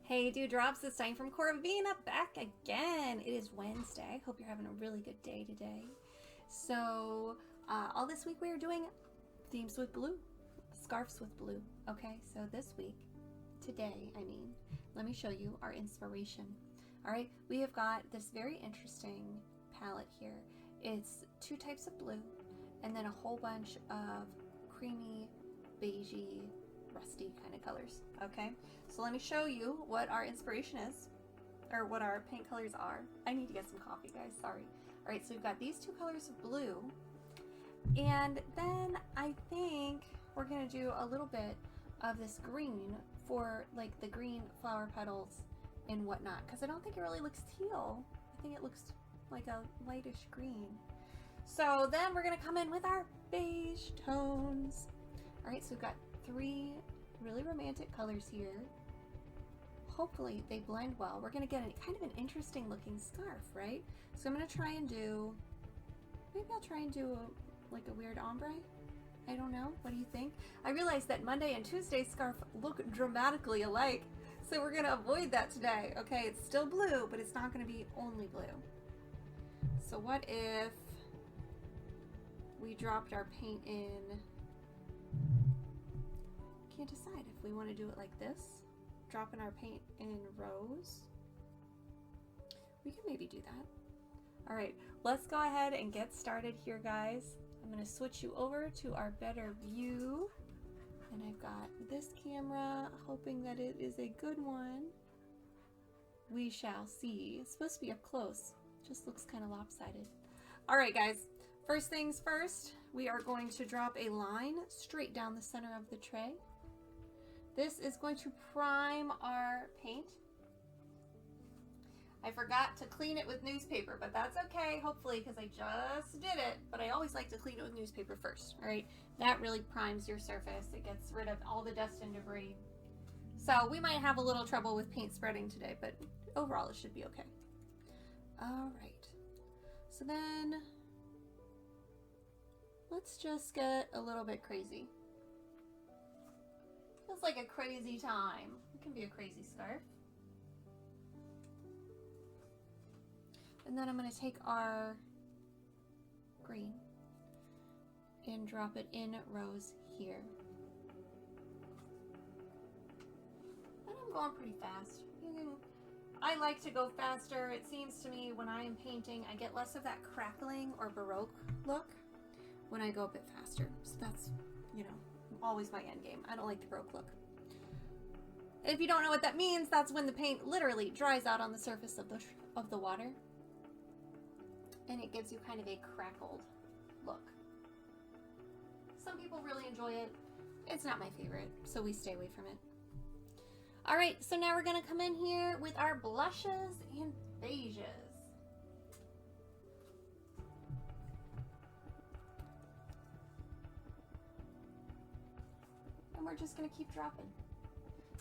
Hey Dewdrops, it's time from CoraVina back again. It is Wednesday. Hope you're having a really good day today. So, all this week we are doing themes with blue, scarves with blue. Okay, so this week, today, let me show you our inspiration. All right, we have got this very interesting palette here. It's two types of blue and then a whole bunch of creamy, beigey, rusty kind of colors. Okay, so let me show you what our inspiration is, or what our paint colors are. I need to get some coffee, guys, sorry. All right, so we've got these two colors of blue, and then I think we're gonna do a little bit of this green for like the green flower petals and whatnot, because I don't think it really looks teal. I think it looks like a lightish green. So then we're gonna come in with our beige tones. All right, so we've got three really romantic colors here. Hopefully they blend well. We're gonna get kind of an interesting looking scarf, right? So I'm gonna try and do, maybe I'll try and do like a weird ombre. I don't know, what do you think? I realized that Monday and Tuesday's scarf look dramatically alike, so we're gonna avoid that today. Okay, it's still blue, but it's not gonna be only blue. So what if we dropped our paint in, can't decide if we want to do it like this, dropping our paint in rows. We can maybe do that. All right, let's go ahead and get started here, guys. I'm going to switch you over to our better view, and I've got this camera, hoping that it is a good one. We shall see. It's supposed to be up close, just looks kind of lopsided. All right, guys, first things first, we are going to drop a line straight down the center of the tray. This is going to prime our paint. I forgot to clean it with newspaper, but that's okay, hopefully, because I just did it. But I always like to clean it with newspaper first, all right? That really primes your surface. It gets rid of all the dust and debris. So we might have a little trouble with paint spreading today, but overall it should be okay. All right, so then let's just get a little bit crazy. Feels like a crazy time. It can be a crazy scarf. And then I'm going to take our green and drop it in rows here. And I'm going pretty fast. I like to go faster. It seems to me when I am painting, I get less of that crackling or Baroque look when I go a bit faster. So that's, always my end game. I don't like the Baroque look. If you don't know what that means, that's when the paint literally dries out on the surface of the water, and it gives you kind of a crackled look. Some people really enjoy it. It's not my favorite, so we stay away from it. All right, so now we're gonna come in here with our blushes and beiges. And we're just gonna keep dropping.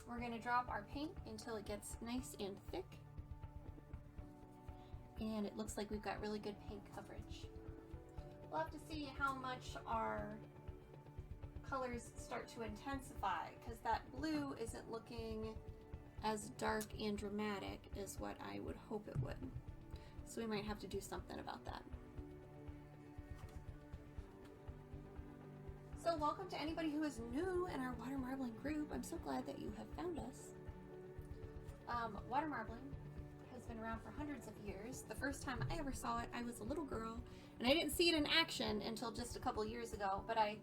We're gonna drop our paint until it gets nice and thick. And it looks like we've got really good paint coverage. We'll have to see how much our colors start to intensify, because that blue isn't looking as dark and dramatic as what I would hope it would. So we might have to do something about that. So welcome to anybody who is new in our water marbling group. I'm so glad that you have found us. Water marbling has been around for hundreds of years. The first time I ever saw it, I was a little girl, and I didn't see it in action until just a couple years ago, but I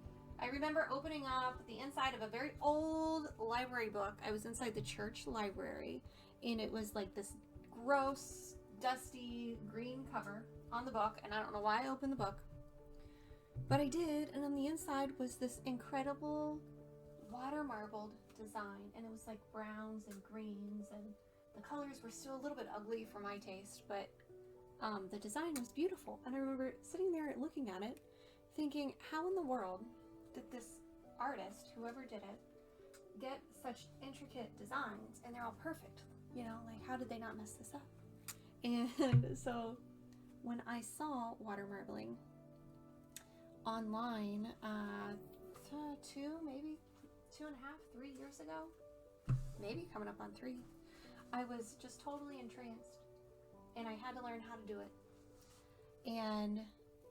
remember opening up the inside of a very old library book. I was inside the church library, and it was like this gross, dusty green cover on the book, and I don't know why I opened the book. But I did, and on the inside was this incredible water marbled design, and it was like browns and greens, and the colors were still a little bit ugly for my taste, but the design was beautiful. And I remember sitting there looking at it, thinking, how in the world did this artist, whoever did it, get such intricate designs, and they're all perfect, like how did they not mess this up? And so when I saw water marbling online maybe 2.5, 3 years ago, maybe coming up on 3, I was just totally entranced, and I had to learn how to do it. And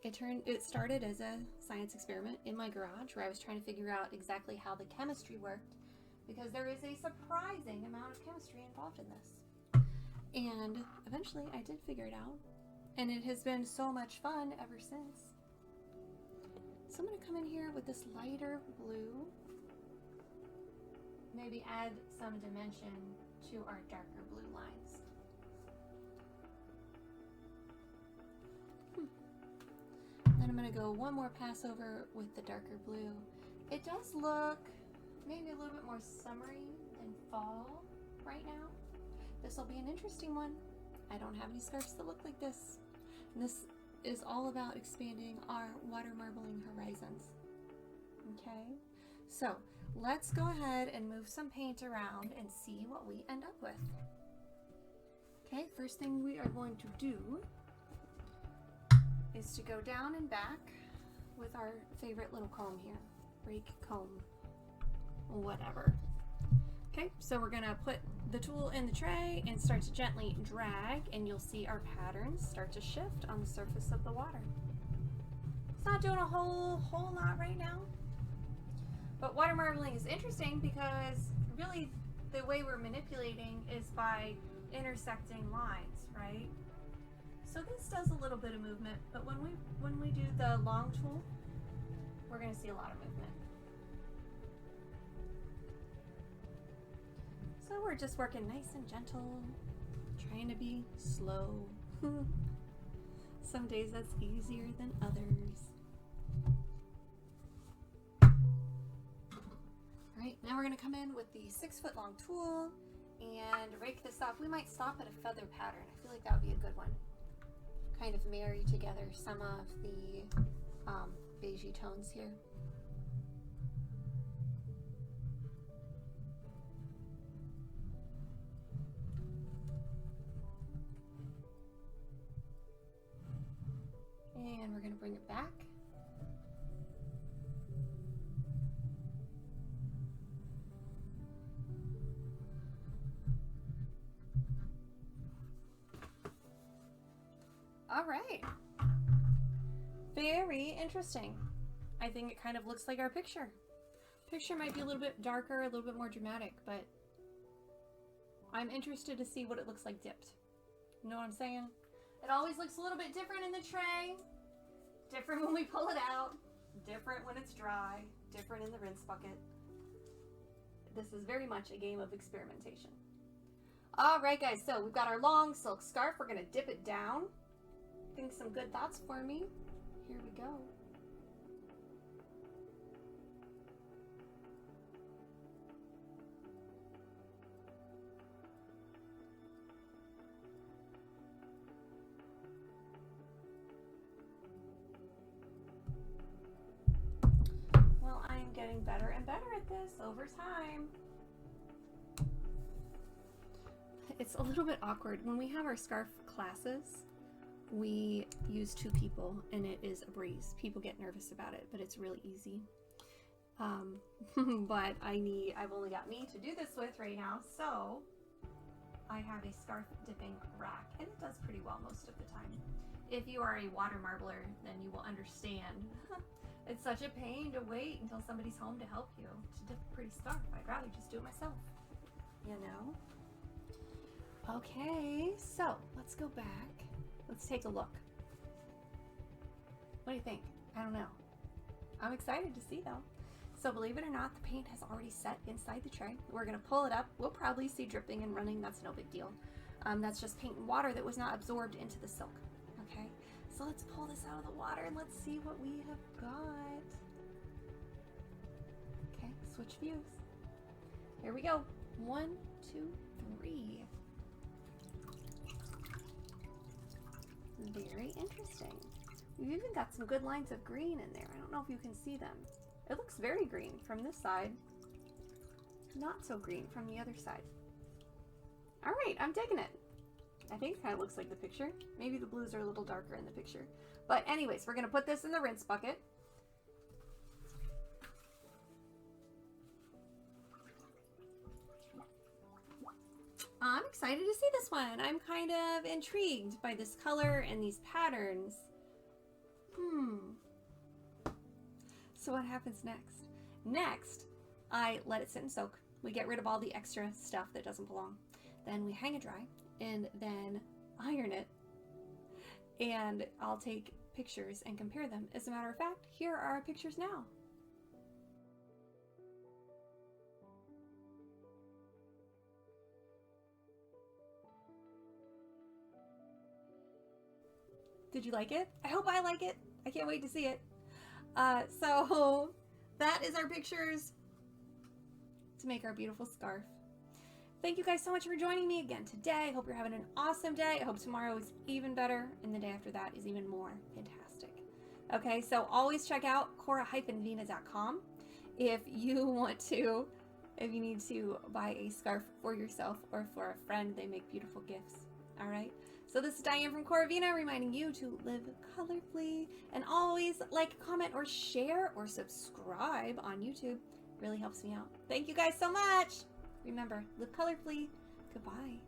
it started as a science experiment in my garage where I was trying to figure out exactly how the chemistry worked, because there is a surprising amount of chemistry involved in this. And eventually I did figure it out, and it has been so much fun ever since. So I'm going to come in here with this lighter blue, maybe add some dimension to our darker blue lines. Then I'm going to go one more pass over with the darker blue. It does look maybe a little bit more summery than fall right now. This will be an interesting one. I don't have any scarves that look like this. And this is all about expanding our water marbling horizons. Okay, so let's go ahead and move some paint around and see what we end up with. Okay, first thing we are going to do is to go down and back with our favorite little comb here. Rake, comb, whatever. Okay, so we're gonna put the tool in the tray and start to gently drag, and you'll see our patterns start to shift on the surface of the water. It's not doing a whole lot right now, but water marbling is interesting because really the way we're manipulating is by intersecting lines, right? So this does a little bit of movement, but when we do the long tool, we're going to see a lot of movement. So we're just working nice and gentle, trying to be slow. Some days that's easier than others. All right, now we're going to come in with the 6-foot long tool and rake this off. We might stop at a feather pattern. I feel like that would be a good one. Kind of marry together some of the beigey tones here. And we're going to bring it back. All right. Very interesting. I think it kind of looks like our picture. Picture might be a little bit darker, a little bit more dramatic, but I'm interested to see what it looks like dipped. You know what I'm saying? It always looks a little bit different in the tray. Different when we pull it out. Different when it's dry. Different in the rinse bucket. This is very much a game of experimentation. All right, guys. So we've got our long silk scarf. We're going to dip it down. Think some good thoughts for me. Here we go. Well, I am getting better and better at this over time. It's a little bit awkward. When we have our scarf classes, we use 2 people and it is a breeze. People get nervous about it, but it's really easy. But I've only got me to do this with right now, so I have a scarf dipping rack, and it does pretty well most of the time. If you are a water marbler, then you will understand. It's such a pain to wait until somebody's home to help you to dip a pretty scarf. I'd rather just do it myself, you know? Okay, so let's go back. Let's take a look. What do you think? I don't know. I'm excited to see though. So believe it or not, the paint has already set inside the tray. We're gonna pull it up. We'll probably see dripping and running. That's no big deal. That's just paint and water that was not absorbed into the silk. Okay, so let's pull this out of the water and let's see what we have got. Okay, switch views. Here we go. 1, 2, 3. Very interesting. You've even got some good lines of green in there. I don't know if you can see them. It looks very green from this side. Not so green from the other side. All right, I'm digging it. I think it kind of looks like the picture. Maybe the blues are a little darker in the picture. But anyways, we're gonna put this in the rinse bucket. I'm excited to see this one. I'm kind of intrigued by this color and these patterns. So what happens next? Next, I let it sit and soak. We get rid of all the extra stuff that doesn't belong. Then we hang it dry and then iron it. And I'll take pictures and compare them. As a matter of fact, here are our pictures now. Did you like it? I hope I like it. I can't wait to see it. So that is our pictures to make our beautiful scarf. Thank you guys so much for joining me again today. I hope you're having an awesome day. I hope tomorrow is even better and the day after that is even more fantastic. Okay, so always check out Cora-Vina.com if you need to buy a scarf for yourself or for a friend. They make beautiful gifts. All right. So this is Diane from CoraVina reminding you to live colorfully, and always like, comment, or share or subscribe on YouTube. Really helps me out. Thank you guys so much. Remember, live colorfully. Goodbye.